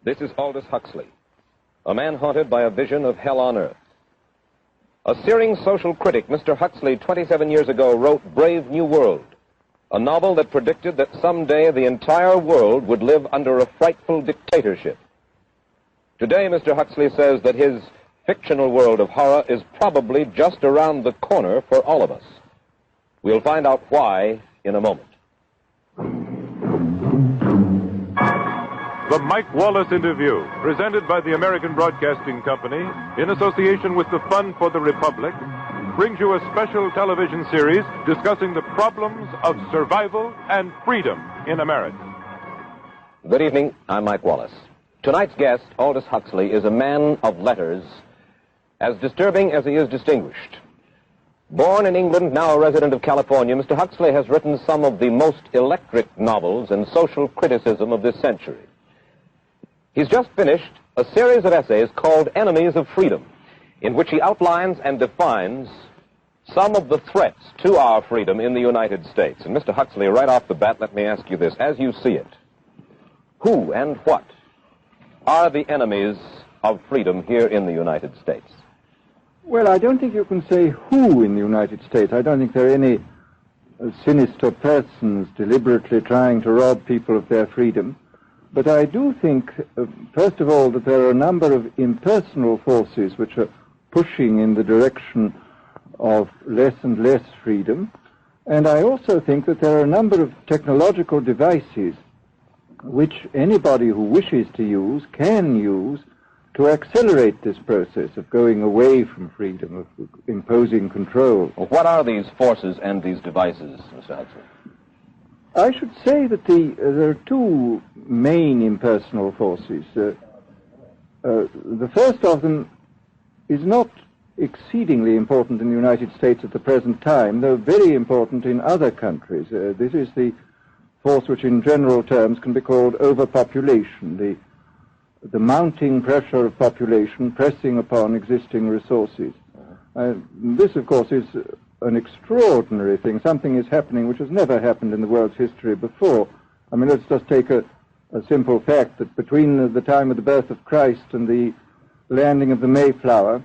This is Aldous Huxley, a man haunted by a vision of hell on earth. A searing social critic, Mr. Huxley, 27 years ago, wrote Brave New World, a novel that predicted that someday the entire world would live under a frightful dictatorship. Today, Mr. Huxley says that his fictional world of horror is probably just around the corner for all of us. We'll find out why in a moment. The Mike Wallace Interview, presented by the American Broadcasting Company in association with the Fund for the Republic, brings you a special television series discussing the problems of survival and freedom in America. Good evening. I'm Mike Wallace. Tonight's guest, Aldous Huxley, is a man of letters, as disturbing as he is distinguished. Born in England, now a resident of California, Mr. Huxley has written some of the most electric novels and social criticism of this century. He's just finished a series of essays called Enemies of Freedom, in which he outlines and defines some of the threats to our freedom in the United States. And Mr. Huxley, right off the bat, let me ask you this. As you see it, who and what are the enemies of freedom here in the United States? Well, I don't think you can say who in the United States. I don't think there are any sinister persons deliberately trying to rob people of their freedom. But I do think, first of all, that there are a number of impersonal forces which are pushing in the direction of less and less freedom. And I also think that there are a number of technological devices which anybody who wishes to use can use to accelerate this process of going away from freedom, of imposing control. Well, what are these forces and these devices, Mr. Huxley? I should say that there are two main impersonal forces. The first of them is not exceedingly important in the United States at the present time, though very important in other countries. This is the force which in general terms can be called overpopulation, the mounting pressure of population pressing upon existing resources. This, of course, is an extraordinary thing. Something is happening which has never happened in the world's history before. I mean, let's just take a simple fact that between the time of the birth of Christ and the landing of the Mayflower,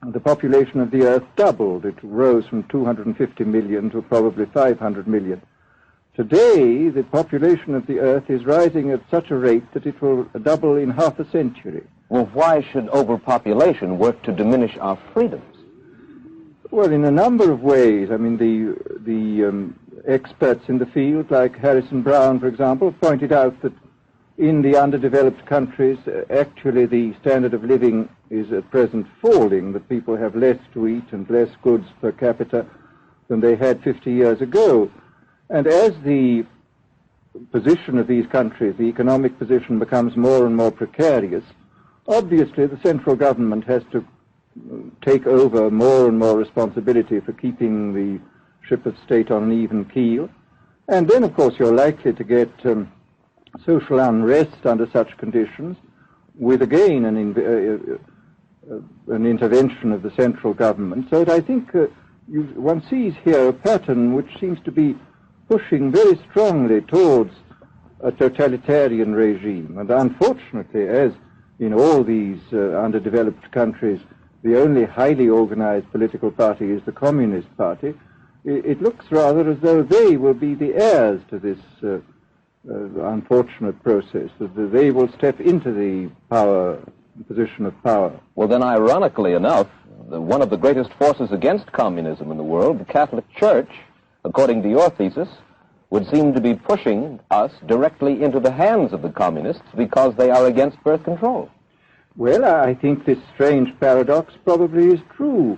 the population of the Earth doubled. It rose from 250 million to probably 500 million. Today, the population of the Earth is rising at such a rate that it will double in half a century. Well, why should overpopulation work to diminish our freedoms? Well, in a number of ways. I mean, the experts in the field, like Harrison Brown, for example, pointed out that in the underdeveloped countries, actually the standard of living is at present falling, that people have less to eat and less goods per capita than they had 50 years ago. And as the position of these countries, the economic position, becomes more and more precarious, obviously the central government has to take over more and more responsibility for keeping the ship of state on an even keel. And then, of course, you're likely to get social unrest under such conditions, with again an intervention of the central government. So that I think one sees here a pattern which seems to be pushing very strongly towards a totalitarian regime. And unfortunately, as in all these underdeveloped countries, the only highly organized political party is the Communist Party, it looks rather as though they will be the heirs to this unfortunate process, that they will step into the position of power. Well, then, ironically enough, one of the greatest forces against communism in the world, the Catholic Church, according to your thesis, would seem to be pushing us directly into the hands of the communists because they are against birth control. Well, I think this strange paradox probably is true.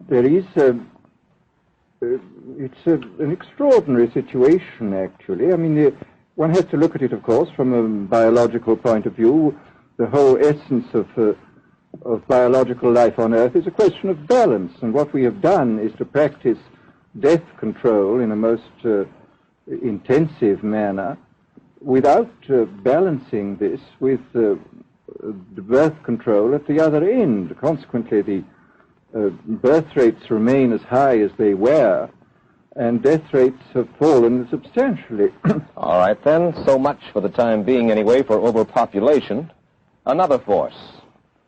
There is it's an extraordinary situation, actually. I mean, one has to look at it, of course, from a biological point of view. The whole essence of biological life on Earth is a question of balance, and what we have done is to practice death control in a most intensive manner without balancing this with the birth control at the other end. Consequently, the birth rates remain as high as they were, and death rates have fallen substantially. All right, then. So much for the time being, anyway, for overpopulation. Another force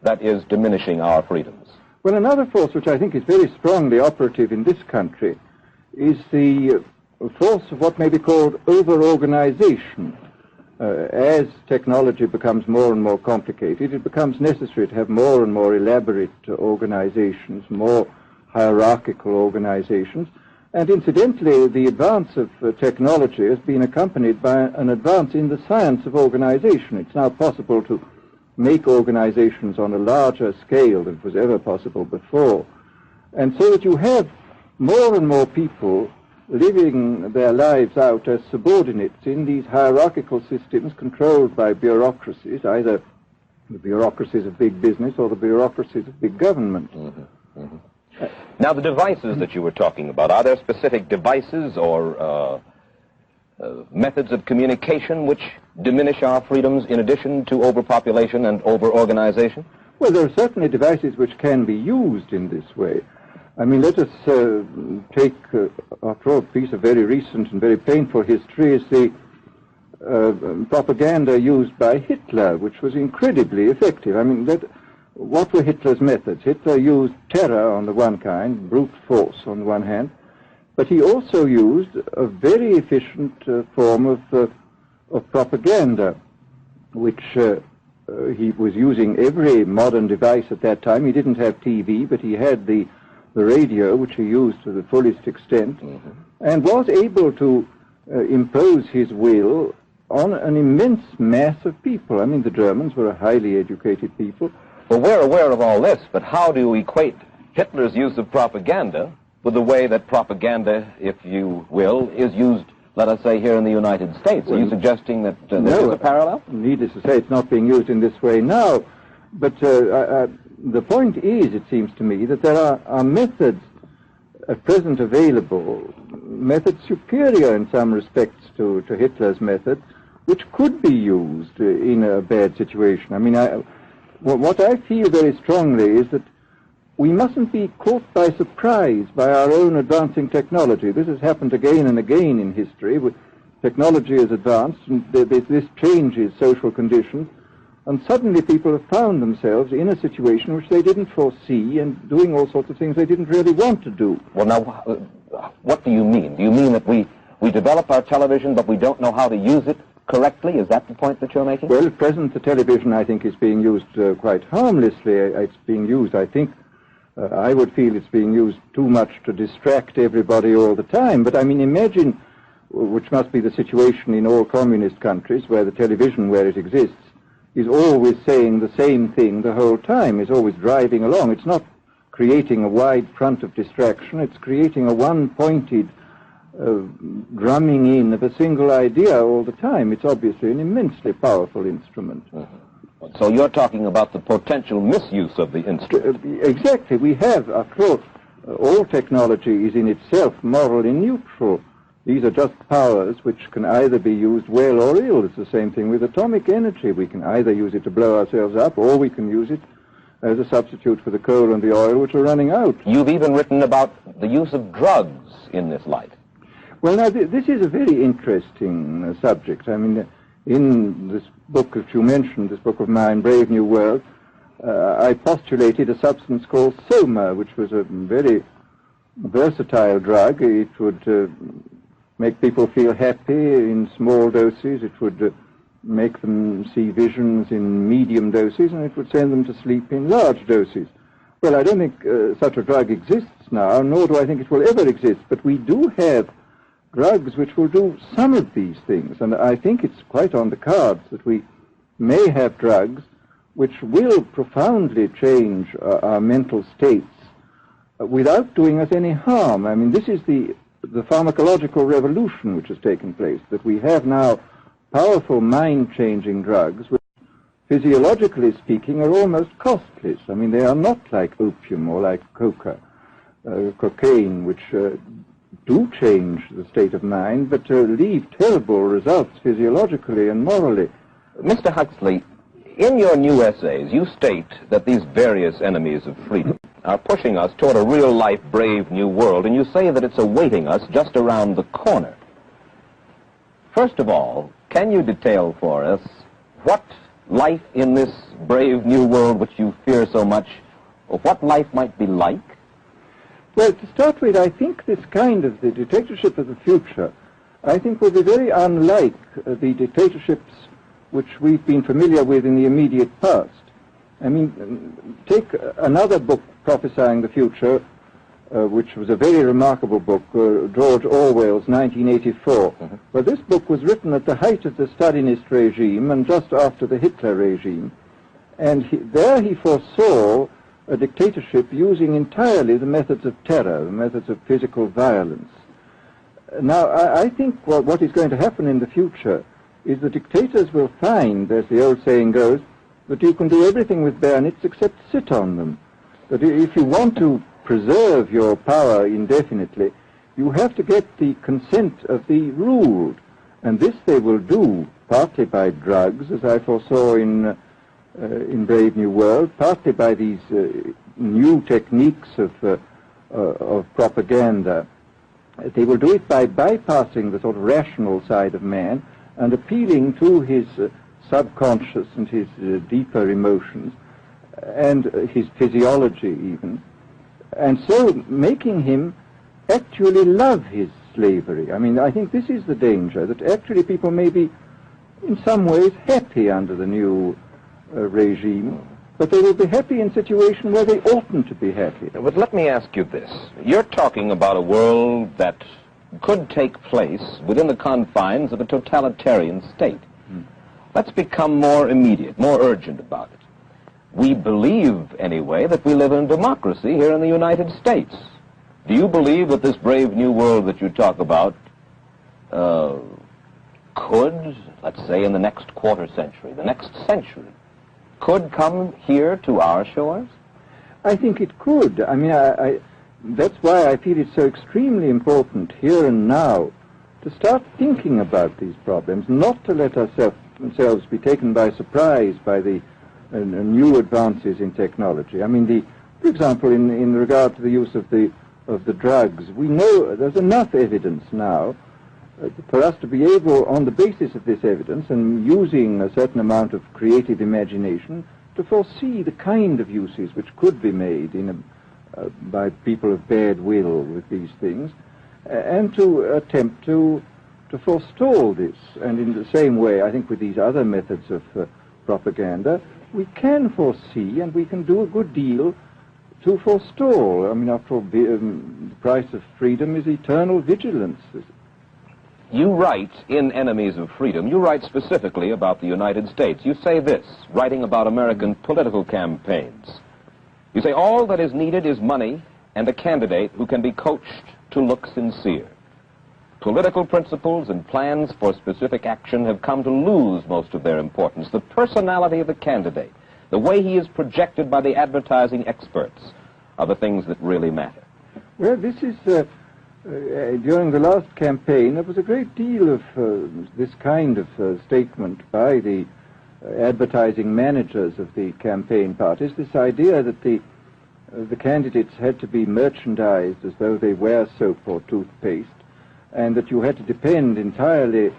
that is diminishing our freedoms. Well, another force which I think is very strongly operative in this country is the force of what may be called over-organization. As technology becomes more and more complicated, it becomes necessary to have more and more elaborate organizations, more hierarchical organizations. And incidentally, the advance of technology has been accompanied by an advance in the science of organization. It's now possible to make organizations on a larger scale than was ever possible before. And so that you have more and more people living their lives out as subordinates in these hierarchical systems controlled by bureaucracies, either the bureaucracies of big business or the bureaucracies of big government. Now, the devices that you were talking about, are there specific devices or methods of communication which diminish our freedoms in addition to overpopulation and over-organization? Well, there are certainly devices which can be used in this way. I mean, let us take, after all, a piece of very recent and very painful history is the propaganda used by Hitler, which was incredibly effective. I mean, what were Hitler's methods? Hitler used terror on the one kind, brute force on the one hand, but he also used a very efficient form of propaganda, which he was using every modern device at that time. He didn't have TV, but he had the radio, which he used to the fullest extent, and was able to impose his will on an immense mass of people. I mean, the Germans were a highly educated people. Well, we're aware of all this, but how do you equate Hitler's use of propaganda with the way that propaganda, if you will, is used, let us say, here in the United States? Are you suggesting that there is a parallel? Needless to say, it's not being used in this way now, but the point is, it seems to me, that there are methods at present available, methods superior in some respects to Hitler's method, which could be used in a bad situation. I mean, what I feel very strongly is that we mustn't be caught by surprise by our own advancing technology. This has happened again and again in history. Technology has advanced, and this changes social conditions, and suddenly people have found themselves in a situation which they didn't foresee and doing all sorts of things they didn't really want to do. Well, now, what do you mean? Do you mean that we develop our television, but we don't know how to use it correctly? Is that the point that you're making? Well, at present, the television, I think, is being used quite harmlessly. It's being used, I think, I would feel it's being used too much to distract everybody all the time. But, I mean, imagine, which must be the situation in all communist countries, where the television, where it exists, is always saying the same thing the whole time, is always driving along. It's not creating a wide front of distraction, it's creating a one-pointed drumming in of a single idea all the time. It's obviously an immensely powerful instrument. So you're talking about the potential misuse of the instrument. Exactly. We have, after all technology is in itself morally neutral. These are just powers which can either be used well or ill. It's the same thing with atomic energy. We can either use it to blow ourselves up, or we can use it as a substitute for the coal and the oil, which are running out. You've even written about the use of drugs in this light. Well, now, this is a very interesting subject. I mean, in this book that you mentioned, this book of mine, Brave New World, I postulated a substance called soma, which was a very versatile drug. It would make people feel happy in small doses. It would make them see visions in medium doses, and it would send them to sleep in large doses. Well, I don't think such a drug exists now, nor do I think it will ever exist, but we do have drugs which will do some of these things, and I think it's quite on the cards that we may have drugs which will profoundly change our mental states without doing us any harm. I mean, this is the pharmacological revolution which has taken place, that we have now powerful mind-changing drugs which, physiologically speaking, are almost costless. I mean, they are not like opium or like cocaine, which do change the state of mind, but leave terrible results physiologically and morally. Mr. Huxley, in your new essays, you state that these various enemies of freedom, are pushing us toward a real-life, brave new world, and you say that it's awaiting us just around the corner. First of all, can you detail for us what life in this brave new world which you fear so much, or what life might be like? Well, to start with, I think this kind of the dictatorship of the future, I think will be very unlike the dictatorships which we've been familiar with in the immediate past. I mean, take another book prophesying the future, which was a very remarkable book, George Orwell's 1984. Well, this book was written at the height of the Stalinist regime and just after the Hitler regime. And there he foresaw a dictatorship using entirely the methods of terror, the methods of physical violence. Now, I think what is going to happen in the future is the dictators will find, as the old saying goes, that you can do everything with bayonets except sit on them. That if you want to preserve your power indefinitely, you have to get the consent of the ruled. And this they will do partly by drugs, as I foresaw in Brave New World, partly by these new techniques of propaganda. They will do it by bypassing the sort of rational side of man and appealing to his subconscious and his deeper emotions and his physiology even, and so making him actually love his slavery. I mean, I think this is the danger, that actually people may be in some ways happy under the new regime, but they will be happy in a situation where they oughtn't to be happy. But let me ask you this. You're talking about a world that could take place within the confines of a totalitarian state. Let's become more immediate, more urgent about it. We believe, anyway, that we live in a democracy here in the United States. Do you believe that this brave new world that you talk about could, let's say in the next quarter century, the next century, could come here to our shores? I think it could. I mean, that's why I feel it's so extremely important here and now to start thinking about these problems, not to let ourselves be taken by surprise by the new advances in technology. I mean, for example, in regard to the use of the drugs, we know there's enough evidence now for us to be able, on the basis of this evidence and using a certain amount of creative imagination, to foresee the kind of uses which could be made by people of bad will with these things, and to attempt to forestall this. And in the same way, I think with these other methods of propaganda, we can foresee and we can do a good deal to forestall. I mean, after all, the price of freedom is eternal vigilance. You write in Enemies of Freedom, you write specifically about the United States. You say this, writing about American political campaigns. You say, all that is needed is money and a candidate who can be coached to look sincere. Political principles and plans for specific action have come to lose most of their importance. The personality of the candidate, the way he is projected by the advertising experts, are the things that really matter. Well, this is, during the last campaign, there was a great deal of this kind of statement by the advertising managers of the campaign parties, this idea that the candidates had to be merchandised as though they were soap or toothpaste, and that you had to depend entirely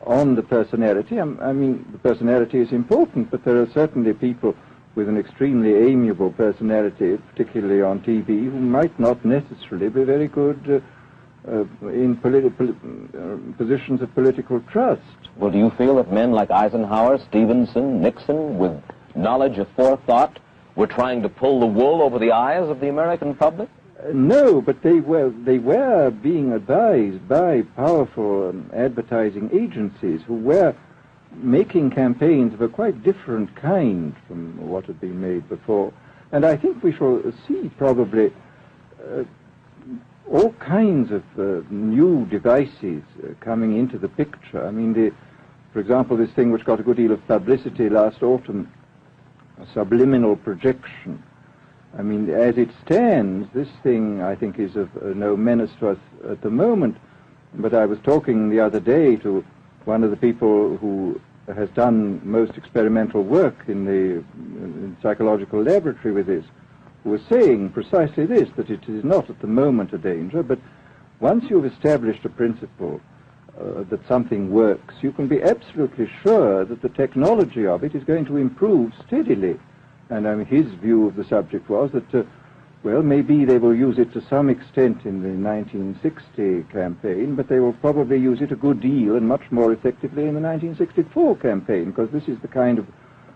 on the personality. I mean, the personality is important, but there are certainly people with an extremely amiable personality, particularly on TV, who might not necessarily be very good in positions of political trust. Well, do you feel that men like Eisenhower, Stevenson, Nixon, with knowledge of forethought, were trying to pull the wool over the eyes of the American public? No, but they were being advised by powerful advertising agencies who were making campaigns of a quite different kind from what had been made before. And I think we shall see probably all kinds of new devices coming into the picture. I mean, for example, this thing which got a good deal of publicity last autumn, subliminal projection. I mean, as it stands, this thing, I think, is of no menace to us at the moment. But I was talking the other day to one of the people who has done most experimental work in the psychological laboratory with this, was saying precisely this, that it is not at the moment a danger, but once you've established a principle that something works, you can be absolutely sure that the technology of it is going to improve steadily. And I mean, his view of the subject was that, well, maybe they will use it to some extent in the 1960 campaign, but they will probably use it a good deal and much more effectively in the 1964 campaign, because this is the kind of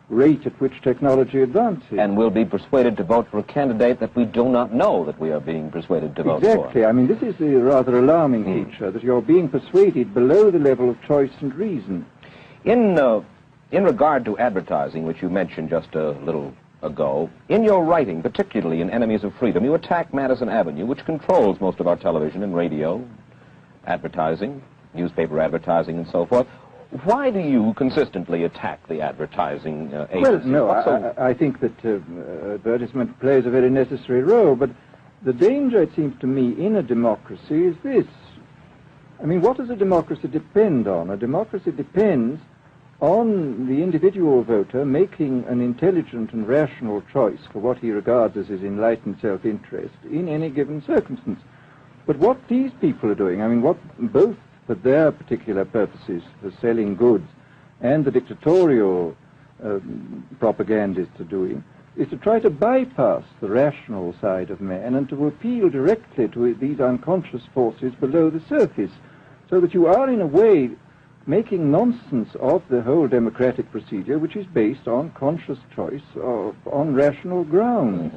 rate at which technology advances. And we'll be persuaded to vote for a candidate that we do not know that we are being persuaded to vote for. Exactly. I mean, this is the rather alarming feature, that you're being persuaded below the level of choice and reason. In regard to advertising, which you mentioned just a little ago, in your writing, particularly in Enemies of Freedom, you attack Madison Avenue, which controls most of our television and radio advertising, newspaper advertising, and so forth. Why do you consistently attack the advertising agency? Well, no, I think that advertisement plays a very necessary role, but the danger, it seems to me, in a democracy is this. I mean, what does a democracy depend on? A democracy depends on the individual voter making an intelligent and rational choice for what he regards as his enlightened self-interest in any given circumstance. But what these people are doing, I mean, what both for their particular purposes, for selling goods, and the dictatorial propagandists are doing, is to try to bypass the rational side of man and to appeal directly to these unconscious forces below the surface, so that you are, in a way, making nonsense of the whole democratic procedure, which is based on conscious choice on rational grounds.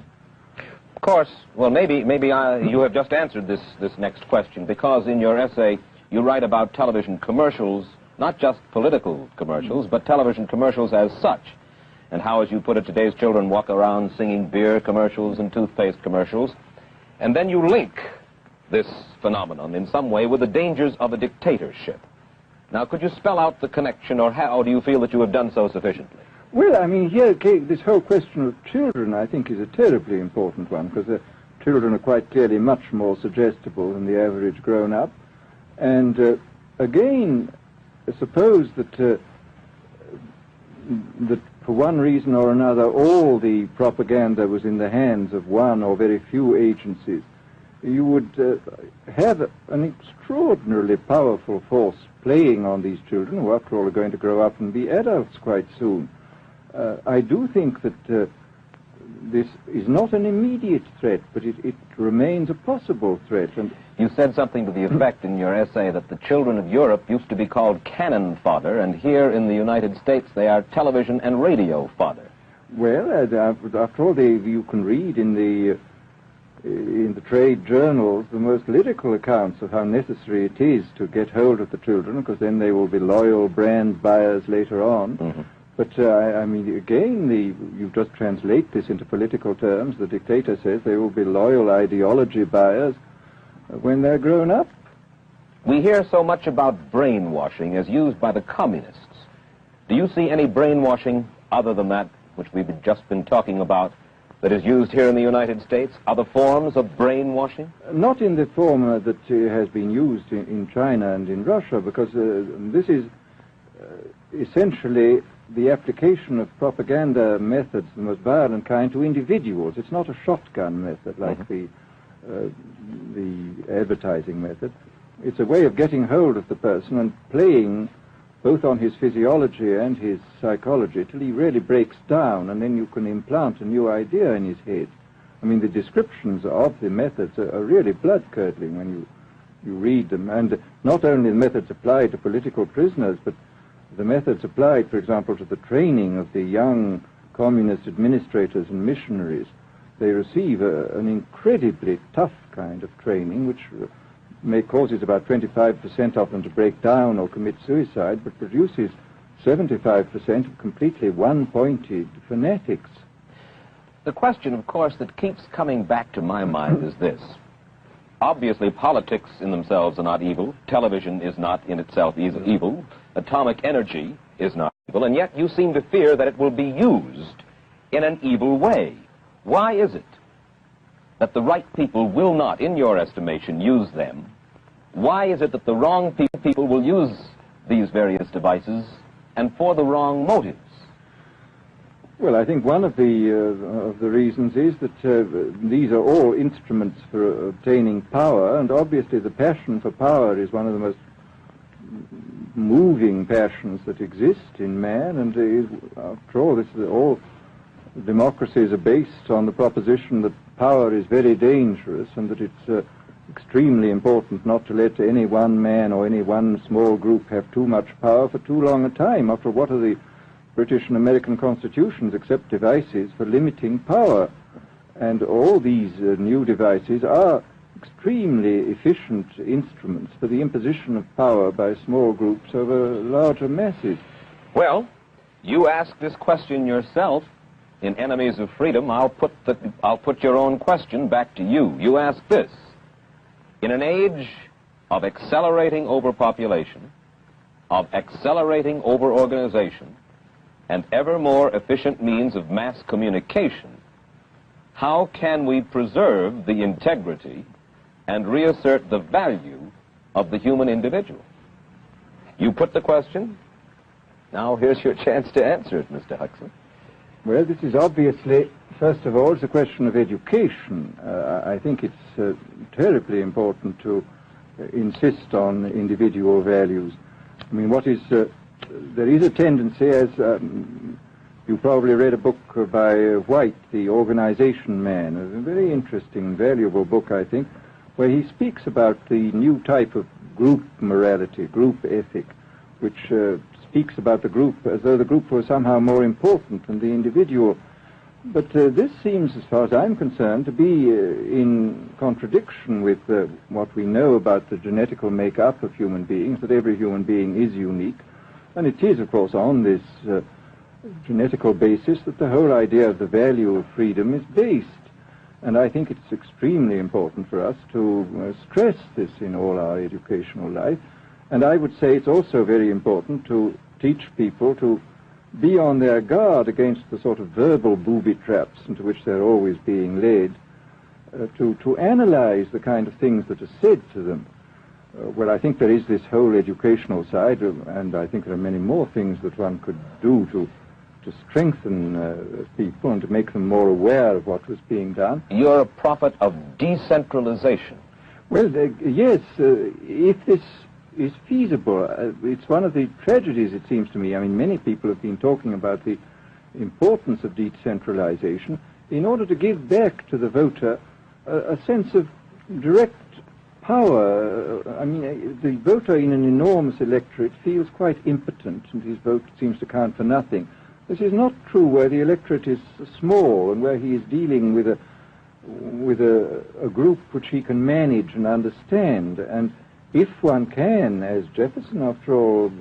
Of course, well, maybe you have just answered this next question, because in your essay you write about television commercials, not just political commercials, but television commercials as such, and how, as you put it, today's children walk around singing beer commercials and toothpaste commercials, and then you link this phenomenon in some way with the dangers of a dictatorship. Now, could you spell out the connection, or how do you feel that you have done so sufficiently? Well, I mean, here, this whole question of children, I think, is a terribly important one, because children are quite clearly much more suggestible than the average grown-up. And again, suppose that that for one reason or another all the propaganda was in the hands of one or very few agencies, you would have an extraordinarily powerful force playing on these children, who after all are going to grow up and be adults quite soon. I do think that this is not an immediate threat, but it remains a possible threat. And you said something to the effect in your essay that the children of Europe used to be called cannon fodder, and here in the United States they are television and radio fodder. Well, after all, you can read in the trade journals the most lyrical accounts of how necessary it is to get hold of the children, because then they will be loyal brand buyers later on. Mm-hmm. But, I mean, again, you just translate this into political terms. The dictator says they will be loyal ideology buyers when they're grown up. We hear so much about brainwashing as used by the communists. Do you see any brainwashing other than that which we've just been talking about that is used here in the United States? Other forms of brainwashing? Not in the form that has been used in China and in Russia, because this is essentially the application of propaganda methods, the most violent kind, to individuals. It's not a shotgun method like the advertising method. It's a way of getting hold of the person and playing both on his physiology and his psychology till he really breaks down, and then you can implant a new idea in his head. I mean, the descriptions of the methods are really blood-curdling when you read them, and not only the methods applied to political prisoners, but the methods applied, for example, to the training of the young communist administrators and missionaries. They receive an incredibly tough kind of training, which causes about 25% of them to break down or commit suicide, but produces 75% of completely one-pointed fanatics. The question, of course, that keeps coming back to my mind is this. Obviously, politics in themselves are not evil. Television is not in itself evil. Atomic energy is not evil. And yet you seem to fear that it will be used in an evil way. Why is it that the right people will not, in your estimation, use them? Why is it that the wrong people will use these various devices and for the wrong motives? Well, I think one of the reasons is that these are all instruments for obtaining power, and obviously the passion for power is one of the most moving passions that exist in man, and after all, all democracies are based on the proposition that power is very dangerous and that it's extremely important not to let any one man or any one small group have too much power for too long a time. After all, what are the British and American constitutions except devices for limiting power? And all these new devices are extremely efficient instruments for the imposition of power by small groups over larger masses. Well, you ask this question yourself in Enemies of Freedom. I'll put your own question back to you. You ask this: in an age of accelerating overpopulation, of accelerating overorganization, and ever more efficient means of mass communication, how can we preserve the integrity and reassert the value of the human individual? You put the question. Now here's your chance to answer it, Mr. Huxley. Well, this is obviously, first of all, it's a question of education. I think it's terribly important to insist on individual values. I mean, there is a tendency, as you probably read a book by White, The Organization Man, a very interesting, valuable book, I think, where he speaks about the new type of group morality, group ethic, which speaks about the group as though the group was somehow more important than the individual. But this seems, as far as I'm concerned, to be in contradiction with what we know about the genetical makeup of human beings, that every human being is unique. And it is, of course, on this genetical basis that the whole idea of the value of freedom is based. And I think it's extremely important for us to stress this in all our educational life. And I would say it's also very important to teach people to be on their guard against the sort of verbal booby traps into which they're always being led, to analyze the kind of things that are said to them. Well, I think there is this whole educational side, and I think there are many more things that one could do to strengthen people and to make them more aware of what was being done. You're a prophet of decentralization. Well, yes, if this is feasible. It's one of the tragedies, it seems to me. I mean, many people have been talking about the importance of decentralization in order to give back to the voter a sense of direct power. I mean, the voter in an enormous electorate feels quite impotent, and his vote seems to count for nothing. This is not true where the electorate is small and where he is dealing with a group which he can manage and understand. And if one can, as Jefferson, after all,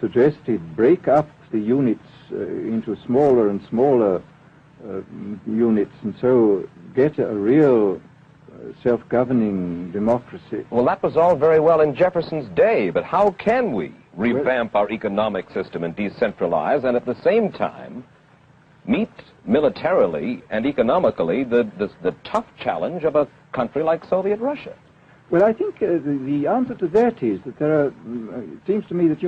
suggested, break up the units into smaller and smaller units, and so get a real self-governing democracy. Well, that was all very well in Jefferson's day, but how can we revamp our economic system and decentralize and at the same time meet militarily and economically the tough challenge of a country like Soviet Russia? Well, I think the answer to that is that there are, it seems to me that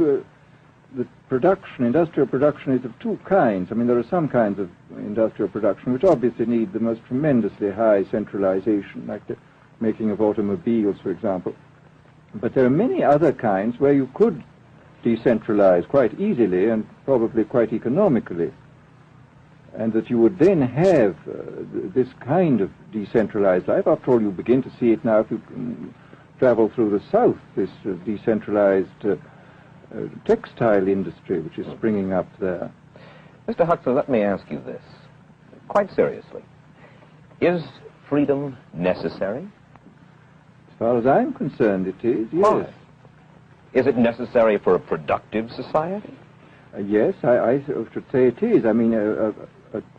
industrial production is of two kinds. I mean, there are some kinds of industrial production which obviously need the most tremendously high centralization, like the making of automobiles, for example. But there are many other kinds where you could decentralize quite easily and probably quite economically, and that you would then have this kind of decentralized life. After all, you begin to see it now if you travel through the South, this decentralized textile industry which is springing up there. Mr. Huxley, let me ask you this, quite seriously. Is freedom necessary? As far as I'm concerned, it is, yes. Why? Is it necessary for a productive society? Yes, I should say it is. I mean, a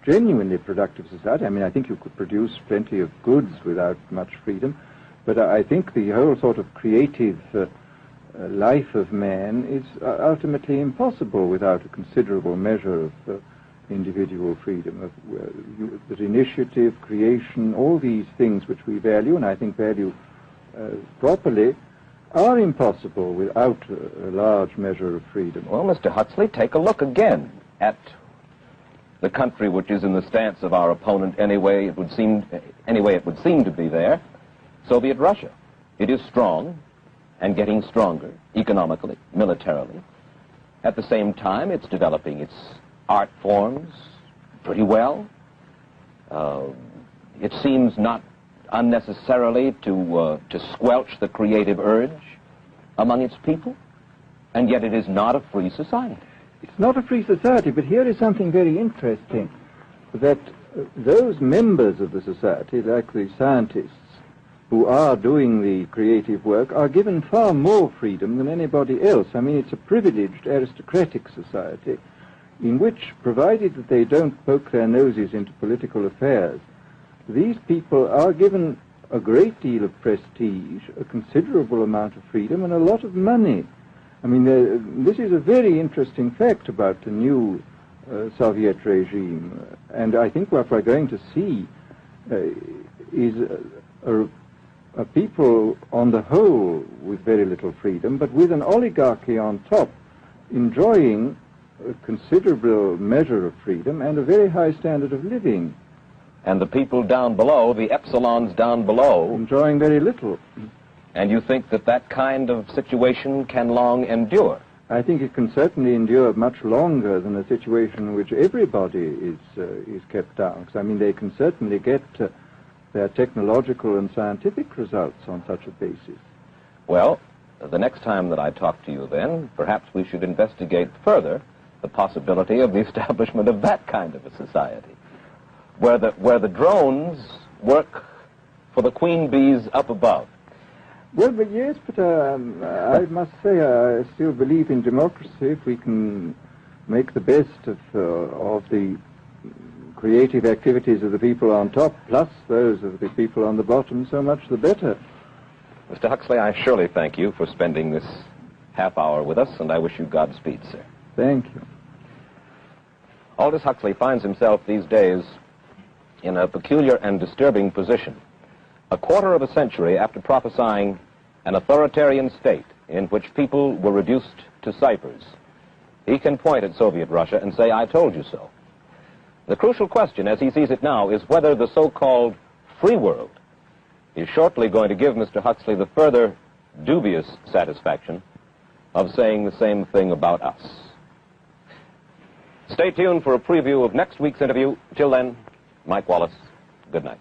genuinely productive society. I mean, I think you could produce plenty of goods without much freedom, but I think the whole sort of creative life of man is ultimately impossible without a considerable measure of individual freedom, that initiative, creation, all these things which we value, and I think value properly, are impossible without a large measure of freedom. Well, Mr. Huxley, take a look again at the country which is in the stance of our opponent anyway it would seem to be there, Soviet Russia. It is strong and getting stronger economically, militarily. At the same time, it's developing its art forms pretty well. It seems not unnecessarily to squelch the creative urge among its people, and yet it is not a free society. It's not a free society, but here is something very interesting, that those members of the society, like the scientists who are doing the creative work, are given far more freedom than anybody else. I mean, it's a privileged aristocratic society in which, provided that they don't poke their noses into political affairs, these people are given a great deal of prestige, a considerable amount of freedom, and a lot of money. I mean, this is a very interesting fact about the new Soviet regime, and I think what we're going to see is a people on the whole with very little freedom, but with an oligarchy on top enjoying a considerable measure of freedom and a very high standard of living. And the people down below, the epsilons down below, enjoying very little. And you think that that kind of situation can long endure? I think it can certainly endure much longer than a situation in which everybody is kept down. Because, I mean, they can certainly get their technological and scientific results on such a basis. Well, the next time that I talk to you then, perhaps we should investigate further the possibility of the establishment of that kind of a society, where the drones work for the queen bees up above. Well, but yes, but I must say I still believe in democracy. If we can make the best of the creative activities of the people on top, plus those of the people on the bottom, so much the better. Mr. Huxley, I surely thank you for spending this half hour with us, and I wish you Godspeed, sir. Thank you. Aldous Huxley finds himself these days in a peculiar and disturbing position. A quarter of a century after prophesying an authoritarian state in which people were reduced to ciphers, he can point at Soviet Russia and say, "I told you so." The crucial question, as he sees it now, is whether the so-called free world is shortly going to give Mr. Huxley the further dubious satisfaction of saying the same thing about us. Stay tuned for a preview of next week's interview. Till then, Mike Wallace, good night.